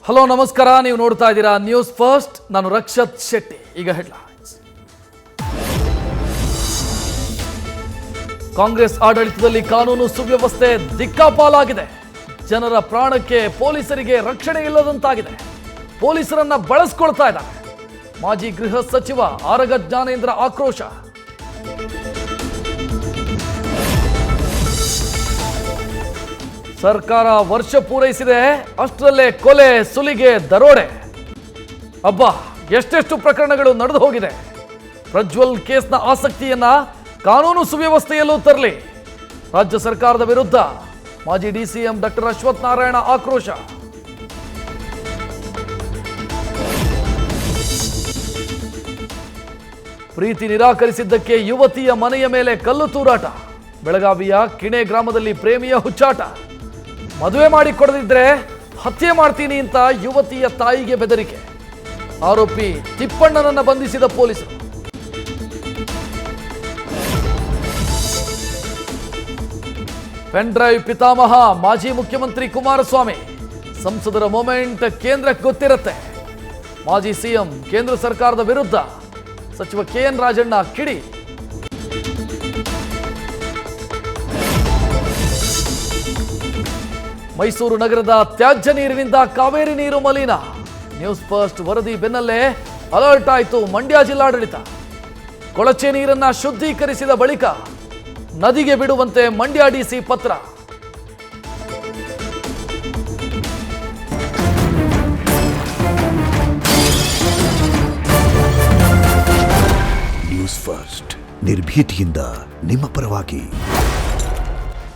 Hello ನಮಸ್ಕಾರ, ನೀವು ನೋಡ್ತಾ ಇದ್ದೀರಾ ನ್ಯೂಸ್ ಫಸ್ಟ್. ನಾನು ರಕ್ಷತ್ ಶೆಟ್ಟಿ. ಈಗ ಹೆಡ್ಲೈನ್ಸ್. ಕಾಂಗ್ರೆಸ್ ಆಡಳಿತದಲ್ಲಿ ಕಾನೂನು ಸುವ್ಯವಸ್ಥೆ ದಿಕ್ಕಾಪಾಲಾಗಿದೆ. ಜನರ ಪ್ರಾಣಕ್ಕೆ ಪೊಲೀಸರಿಗೆ ರಕ್ಷಣೆ ಇಲ್ಲದಂತಾಗಿದೆ. ಪೊಲೀಸರನ್ನ ಬಳಸಿಕೊಳ್ತಾ ಇದ್ದಾರೆ. ಮಾಜಿ ಗೃಹ ಸಚಿವ ಆರಗ ಜ್ಞಾನೇಂದ್ರ ಆಕ್ರೋಶ. ಸರ್ಕಾರ ವರ್ಷ ಪೂರೈಸಿದೆ, ಅಷ್ಟರಲ್ಲೇ ಕೊಲೆ, ಸುಲಿಗೆ, ದರೋಡೆ. ಅಬ್ಬಾ, ಎಷ್ಟೆಷ್ಟು ಪ್ರಕರಣಗಳು ನಡೆದು ಹೋಗಿದೆ. ಪ್ರಜ್ವಲ್ ಕೇಸ್ನ ಆಸಕ್ತಿಯನ್ನ ಕಾನೂನು ಸುವ್ಯವಸ್ಥೆಯಲ್ಲೂ ತರಲಿ. ರಾಜ್ಯ ಸರ್ಕಾರದ ವಿರುದ್ಧ ಮಾಜಿ ಡಿಸಿಎಂ ಡಾಕ್ಟರ್ ಅಶ್ವಥ್ ನಾರಾಯಣ ಆಕ್ರೋಶ. ಪ್ರೀತಿ ನಿರಾಕರಿಸಿದ್ದಕ್ಕೆ ಯುವತಿಯ ಮನೆಯ ಮೇಲೆ ಕಲ್ಲು ತೂರಾಟ. ಬೆಳಗಾವಿಯ ಕಿಣೆ ಗ್ರಾಮದಲ್ಲಿ ಪ್ರೇಮಿಯ ಹುಚ್ಚಾಟ. ಮದುವೆ ಮಾಡಿ ಕೊಡದಿದ್ರೆ ಹತ್ಯೆ ಮಾಡ್ತೀನಿ ಅಂತ ಯುವತಿಯ ತಾಯಿಗೆ ಬೆದರಿಕೆ. ಆರೋಪಿ ತಿಪ್ಪಣ್ಣನನ್ನ ಬಂಧಿಸಿದ ಪೊಲೀಸರು. ಪೆನ್ ಡ್ರೈವ್ ಪಿತಾಮಹ ಮಾಜಿ ಮುಖ್ಯಮಂತ್ರಿ ಕುಮಾರಸ್ವಾಮಿ. ಸಂಸದರ ಮೊಮೆಂಟ್ ಕೇಂದ್ರಕ್ಕೆ ಗೊತ್ತಿರುತ್ತೆ. ಮಾಜಿ ಸಿಎಂ ಕೇಂದ್ರ ಸರ್ಕಾರದ ವಿರುದ್ಧ ಸಚಿವ ಕೆಎನ್ ರಾಜಣ್ಣ ಕಿಡಿ. ಮೈಸೂರು ನಗರದ ತ್ಯಾಜ್ಯ ನೀರಿನಿಂದ ಕಾವೇರಿ ನೀರು ಮಲಿನ. ನ್ಯೂಸ್ ಫಸ್ಟ್ ವರದಿ ಬೆನ್ನಲ್ಲೇ ಅಲರ್ಟ್ ಆಯಿತು ಮಂಡ್ಯ ಜಿಲ್ಲಾಡಳಿತ. ಕೊಳಚೆ ನೀರನ್ನ ಶುದ್ಧೀಕರಿಸಿದ ಬಳಿಕ ನದಿಗೆ ಬಿಡುವಂತೆ ಮಂಡ್ಯ ಡಿಸಿ ಪತ್ರ. ನ್ಯೂಸ್ ಫಸ್ಟ್ ನಿರ್ಭೀತಿಯಿಂದ ನಿಮ್ಮ ಪರವಾಗಿ.